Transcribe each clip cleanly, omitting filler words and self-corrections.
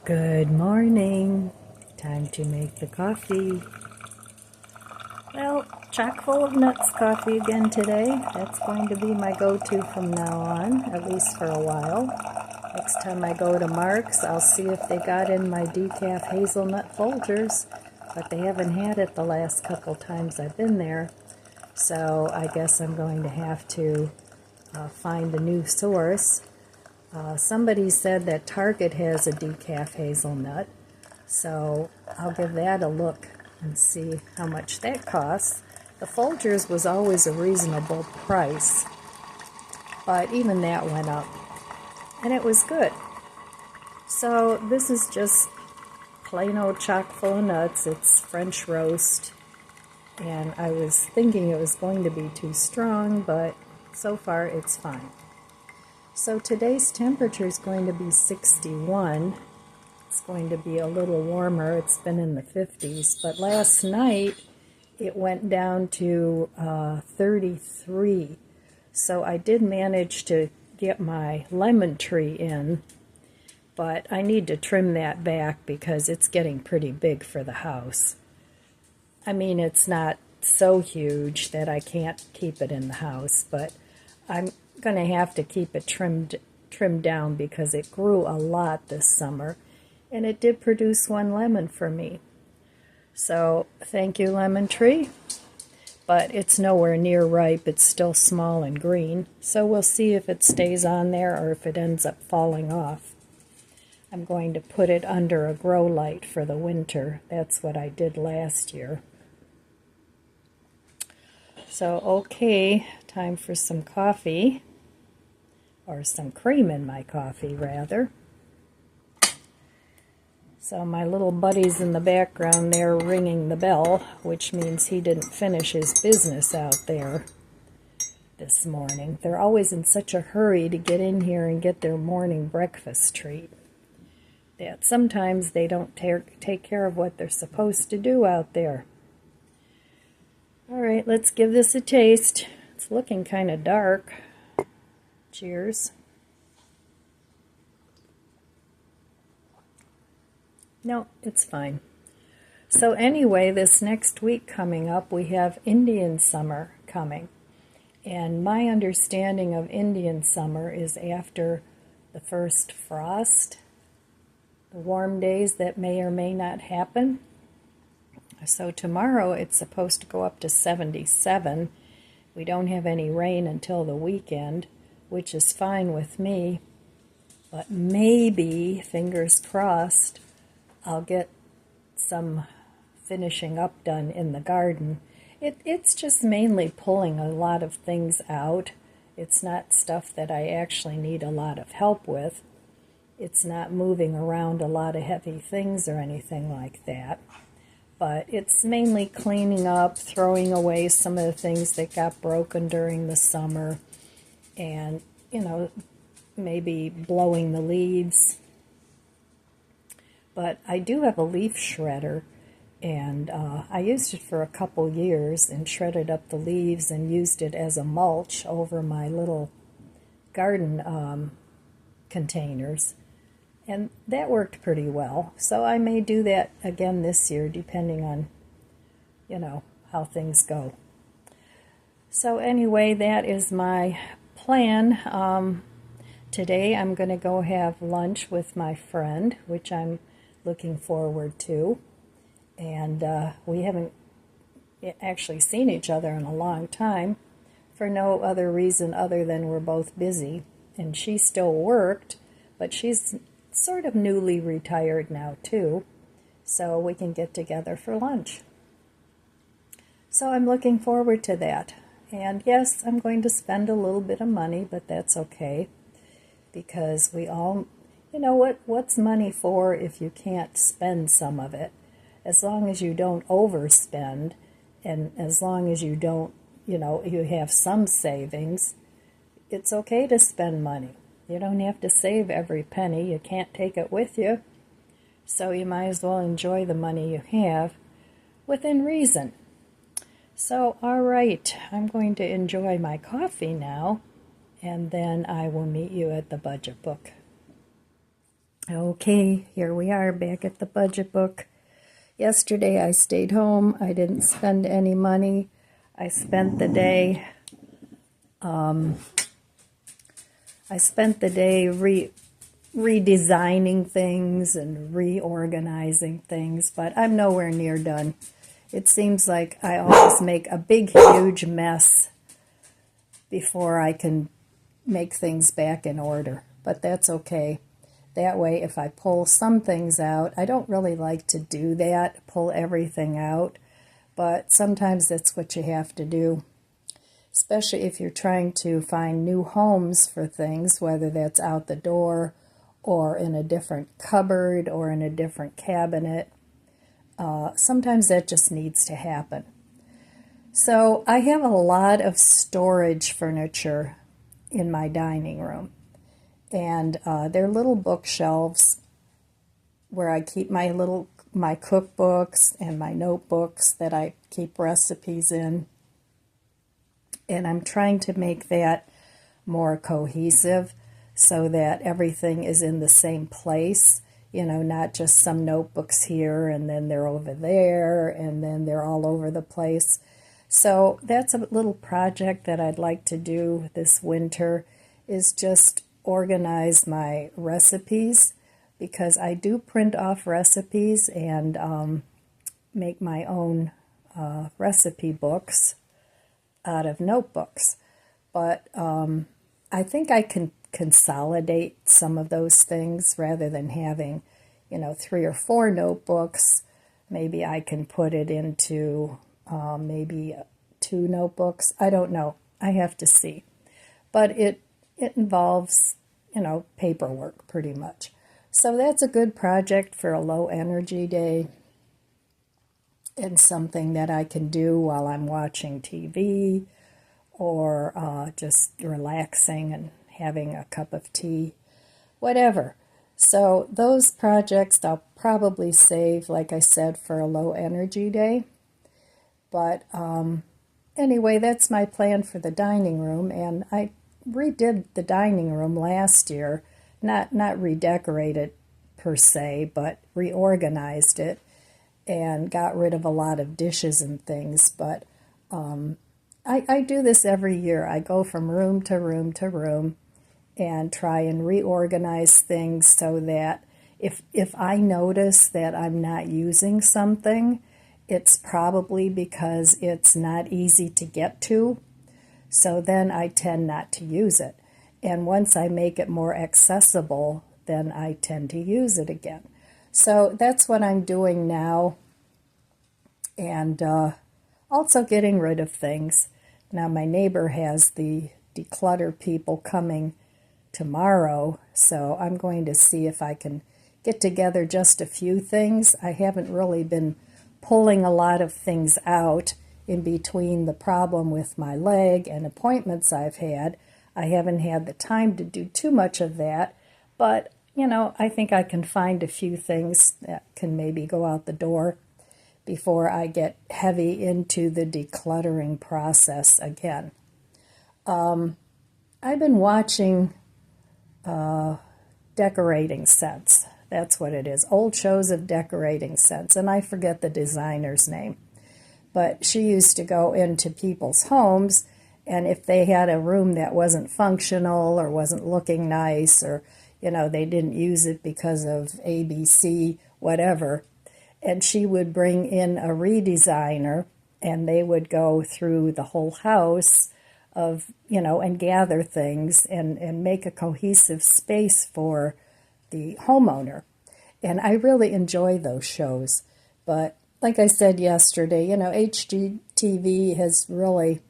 Good morning. Time to make the coffee. Well, chock full of nuts coffee again today. That's going to be my go-to from now on, at least for a while. Next time I go to Mark's, I'll see if they got in my decaf hazelnut Folgers, but they haven't had it the last couple times I've been there. So I guess I'm going to have to find a new source. Somebody said that Target has a decaf hazelnut, so I'll give that a look and see how much that costs. The Folgers was always a reasonable price, but even that went up, and it was good. So this is just plain old chock full of nuts. It's French roast, and I was thinking it was going to be too strong, but so far it's fine. So today's temperature is going to be 61. It's going to be a little warmer. It's been in the 50s, but last night it went down to 33. So I did manage to get my lemon tree in, but I need to trim that back because it's getting pretty big for the house. I mean, it's not so huge that I can't keep it in the house, but I'm going to have to keep it trimmed down because it grew a lot this summer, and it did produce one lemon for me. So thank you, lemon tree. But it's nowhere near ripe. It's still small and green. So we'll see if it stays on there or if it ends up falling off. I'm going to put it under a grow light for the winter. That's what I did last year. So, okay, time for some coffee. Or some cream in my coffee, rather. So my little buddy's in the background there ringing the bell, which means he didn't finish his business out there this morning. They're always in such a hurry to get in here and get their morning breakfast treat that sometimes they don't take care of what they're supposed to do out there. All right, let's give this a taste. It's looking kind of dark. Cheers. No, it's fine. So anyway, this next week coming up, we have Indian summer coming. And my understanding of Indian summer is after the first frost, the warm days that may or may not happen. So tomorrow it's supposed to go up to 77. We don't have any rain until the weekend, which is fine with me, but maybe, fingers crossed, I'll get some finishing up done in the garden. It's just mainly pulling a lot of things out. It's not stuff that I actually need a lot of help with. It's not moving around a lot of heavy things or anything like that. But it's mainly cleaning up, throwing away some of the things that got broken during the summer, and, maybe blowing the leaves. But I do have a leaf shredder, and I used it for a couple years and shredded up the leaves and used it as a mulch over my little garden containers. And that worked pretty well. So I may do that again this year, depending on, how things go. So anyway, that is my plan. Today I'm going to go have lunch with my friend, which I'm looking forward to. And we haven't actually seen each other in a long time for no other reason other than we're both busy. And she still worked, but she's sort of newly retired now too, so we can get together for lunch. So I'm looking forward to that. And yes, I'm going to spend a little bit of money, but that's okay, because we all, what's money for if you can't spend some of it? As long as you don't overspend, and as long as you don't, you have some savings, it's okay to spend money. You don't have to save every penny. You can't take it with you. So you might as well enjoy the money you have within reason. So, all right, I'm going to enjoy my coffee now, and then I will meet you at the budget book. Okay, here we are back at the budget book. Yesterday I stayed home. I didn't spend any money. I spent the day redesigning things and reorganizing things, but I'm nowhere near done. It seems like I always make a big, huge mess before I can make things back in order, but that's okay. That way, if I pull some things out, I don't really like to do that, pull everything out, but sometimes that's what you have to do, especially if you're trying to find new homes for things, whether that's out the door or in a different cupboard or in a different cabinet. Sometimes that just needs to happen. So I have a lot of storage furniture in my dining room. And they're little bookshelves where I keep my cookbooks and my notebooks that I keep recipes in. And I'm trying to make that more cohesive so that everything is in the same place, not just some notebooks here and then they're over there and then they're all over the place. So that's a little project that I'd like to do this winter, is just organize my recipes, because I do print off recipes and make my own recipe books out of notebooks. But I think I can consolidate some of those things rather than having, 3 or 4 notebooks. Maybe I can put it into maybe 2 notebooks. I don't know. I have to see. But it involves, paperwork pretty much. So that's a good project for a low energy day and something that I can do while I'm watching TV or just relaxing and having a cup of tea, whatever. So those projects I'll probably save, like I said, for a low energy day. But anyway, that's my plan for the dining room, and I redid the dining room last year, not redecorated per se, but reorganized it and got rid of a lot of dishes and things. But I do this every year. I go from room to room to room and try and reorganize things so that if I notice that I'm not using something, it's probably because it's not easy to get to. So then I tend not to use it. And once I make it more accessible, then I tend to use it again. So that's what I'm doing now. And also getting rid of things. Now my neighbor has the declutter people coming tomorrow, so I'm going to see if I can get together just a few things. I haven't really been pulling a lot of things out in between the problem with my leg and appointments I've had. I haven't had the time to do too much of that, but I think I can find a few things that can maybe go out the door before I get heavy into the decluttering process again. I've been watching decorating sets. That's what it is. Old shows of decorating sets, and I forget the designer's name. But she used to go into people's homes, and if they had a room that wasn't functional or wasn't looking nice, or, they didn't use it because of ABC, whatever, and she would bring in a redesigner, and they would go through the whole house of, and gather things and make a cohesive space for the homeowner. And I really enjoy those shows. But like I said yesterday, HGTV has really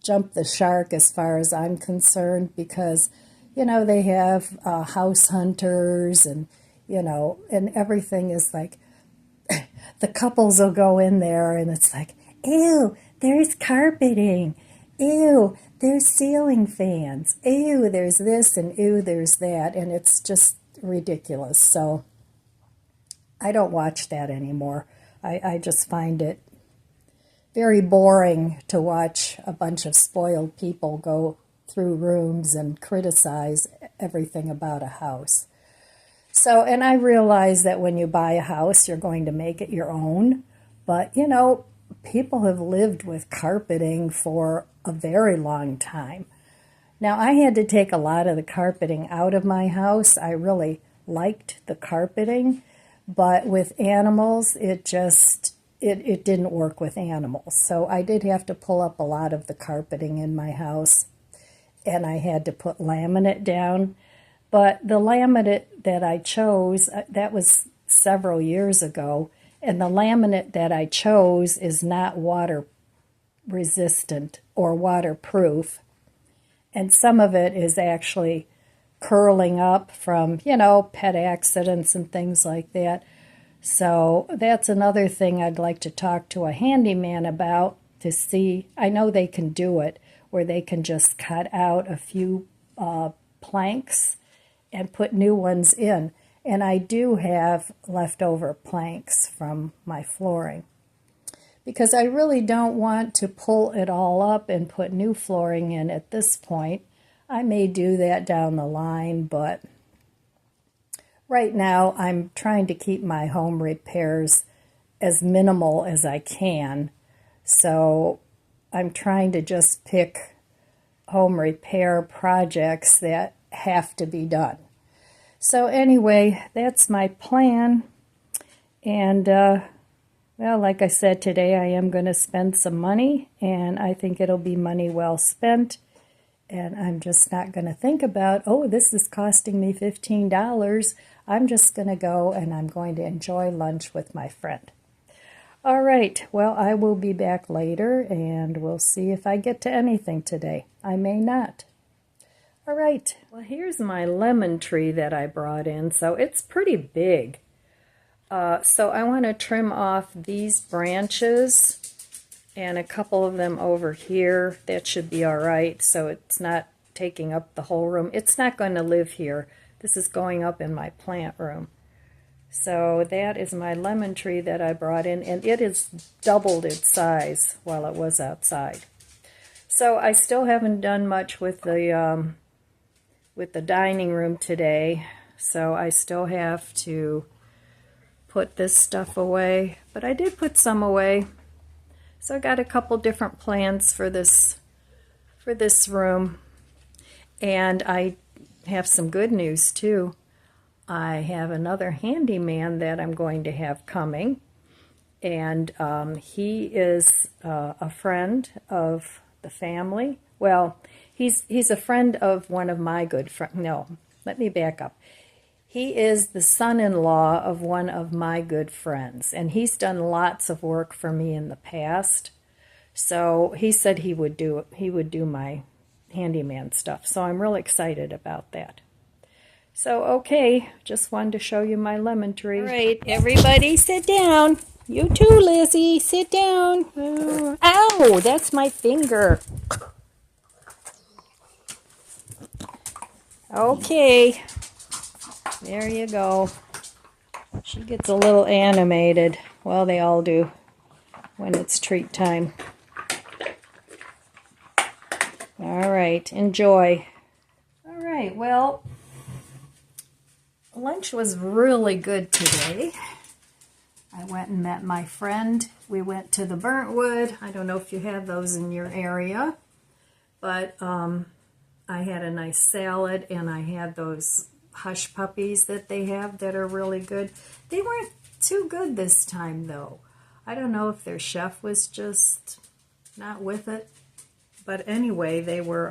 jumped the shark as far as I'm concerned, because, they have house hunters and, and everything is like, the couples will go in there and it's like, ew, there's carpeting. Ew, there's ceiling fans. Ew, there's this, and ew, there's that. And it's just ridiculous. So I don't watch that anymore. I just find it very boring to watch a bunch of spoiled people go through rooms and criticize everything about a house. So, and I realize that when you buy a house, you're going to make it your own. But, you know, people have lived with carpeting for a very long time. Now, I had to take a lot of the carpeting out of my house. I really liked the carpeting, but with animals, it didn't work with animals. So I did have to pull up a lot of the carpeting in my house, and I had to put laminate down. But the laminate that I chose, that was several years ago, and the laminate that I chose is not water resistant or waterproof. And some of it is actually curling up from, you know, pet accidents and things like that. So that's another thing I'd like to talk to a handyman about to see. I know they can do it, where they can just cut out a few planks and put new ones in. And I do have leftover planks from my flooring, because I really don't want to pull it all up and put new flooring in at this point. I may do that down the line, but right now I'm trying to keep my home repairs as minimal as I can. So I'm trying to just pick home repair projects that have to be done. So anyway, that's my plan. And well, like I said, today I am going to spend some money, and I think it'll be money well spent. And I'm just not going to think about, oh, this is costing me $15. I'm just going to go and I'm going to enjoy lunch with my friend. All right, well, I will be back later, and we'll see if I get to anything today. I may not. All right, well, here's my lemon tree that I brought in. So it's pretty big. So I want to trim off these branches and a couple of them over here. That should be all right, so it's not taking up the whole room. It's not going to live here. This is going up in my plant room. So that is my lemon tree that I brought in, and it has doubled its size while it was outside. So I still haven't done much with the dining room today, so I still have to put this stuff away, but I did put some away. So I got a couple different plans for this room, and I have some good news too. I have another handyman that I'm going to have coming, and he is a friend of the family. Well, he's a friend of one of my good friends. No, let me back up. He is the son-in-law of one of my good friends, and he's done lots of work for me in the past. So he said he would do my handyman stuff. So I'm really excited about that. So okay, just wanted to show you my lemon tree. All right, everybody sit down. You too, Lizzie, sit down. Ow, that's my finger. Okay. There you go. She gets a little animated. Well, they all do when it's treat time. All right, enjoy. All right, well, lunch was really good today. I went and met my friend. We went to the Burntwood. I don't know if you have those in your area, but I had a nice salad, and I had those hush puppies that they have that are really good. They weren't too good this time, though. I don't know if their chef was just not with it, but anyway, they were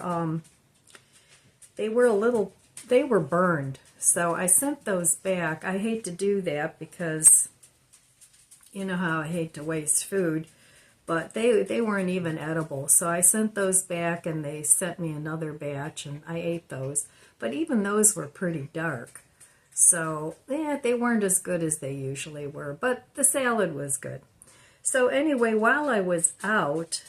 burned. So I sent those back. I hate to do that because you know how I hate to waste food, but they weren't even edible. So I sent those back, and they sent me another batch, and I ate those. But even those were pretty dark. So, yeah, they weren't as good as they usually were, but the salad was good. So anyway, while I was out,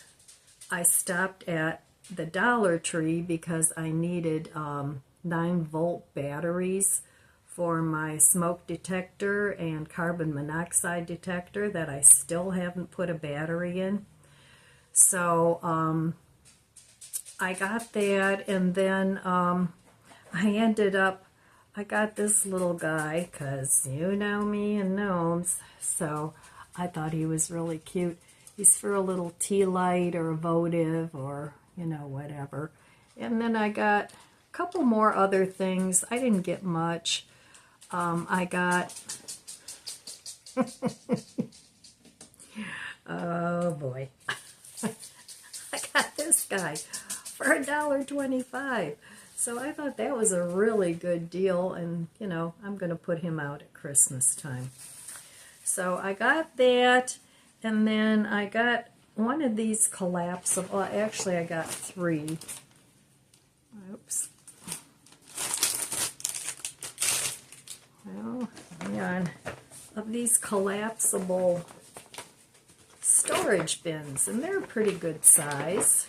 I stopped at the Dollar Tree because I needed 9-volt batteries for my smoke detector and carbon monoxide detector that I still haven't put a battery in. So I got that, and then I ended up, I got this little guy because you know me and gnomes, so I thought he was really cute. He's for a little tea light or a votive or, you know, whatever. And then I got a couple more other things. I didn't get much. I got, oh boy, I got this guy for $1.25. So I thought that was a really good deal, and you know, I'm going to put him out at Christmas time. So I got that, and then I got one of these collapsible, well, actually I got 3. Oops. Well, hang on. Of these collapsible storage bins, and they're a pretty good size.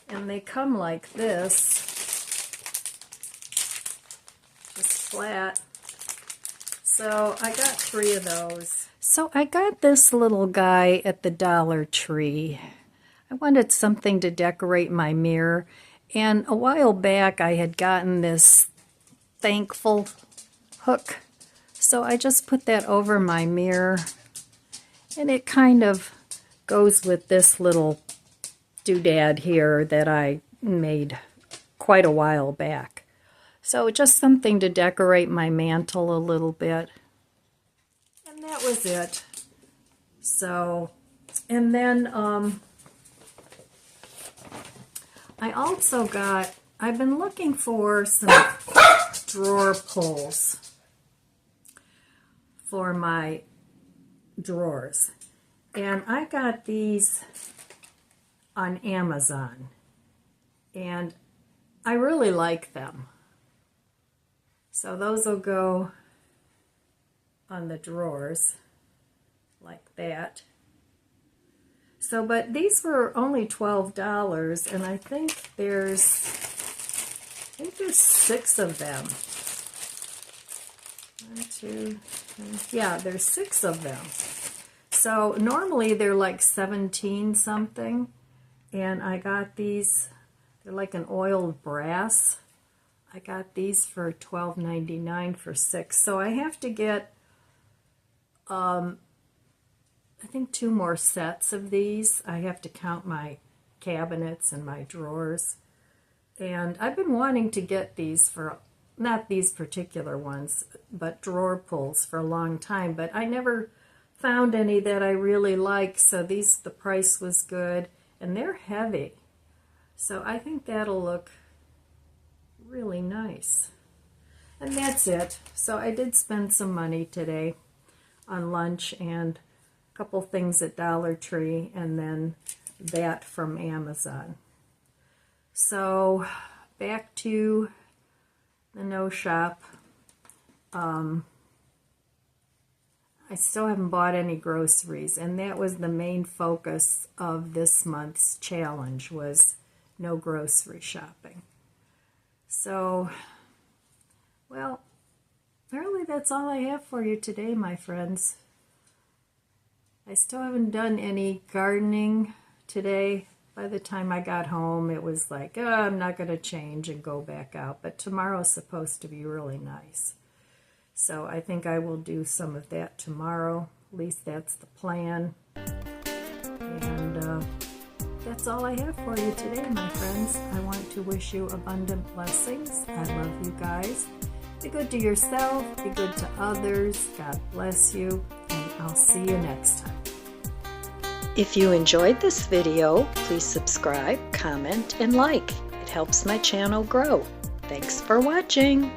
And they come like this, just flat. So I got 3 of those. So I got this little guy at the Dollar Tree. I wanted something to decorate my mirror. And a while back I had gotten this thankful hook. So I just put that over my mirror. And it kind of goes with this little doodad here that I made quite a while back. So just something to decorate my mantle a little bit. And that was it. So, and then I also got, I've been looking for some drawer pulls for my drawers. And I got these on Amazon, and I really like them. So those will go on the drawers like that. So, but these were only $12, and I think there's 6 of them. 1, 2, 3. Yeah, there's 6 of them. So normally they're like 17 something. And I got these, they're like an oiled brass. I got these for $12.99 for 6. So I have to get, I think 2 more sets of these. I have to count my cabinets and my drawers. And I've been wanting to get these for, not these particular ones, but drawer pulls for a long time. But I never found any that I really like. So these, the price was good. And they're heavy, so I think that'll look really nice. And that's it. So I did spend some money today on lunch and a couple things at Dollar Tree, and then that from Amazon. So back to the No Shop. I still haven't bought any groceries, and that was the main focus of this month's challenge, was no grocery shopping. So, well, really that's all I have for you today, my friends. I still haven't done any gardening today. By the time I got home, it was like, oh, I'm not going to change and go back out, but tomorrow's supposed to be really nice. So I think I will do some of that tomorrow. At least that's the plan. And that's all I have for you today, my friends. I want to wish you abundant blessings. I love you guys. Be good to yourself. Be good to others. God bless you. And I'll see you next time. If you enjoyed this video, please subscribe, comment, and like. It helps my channel grow. Thanks for watching.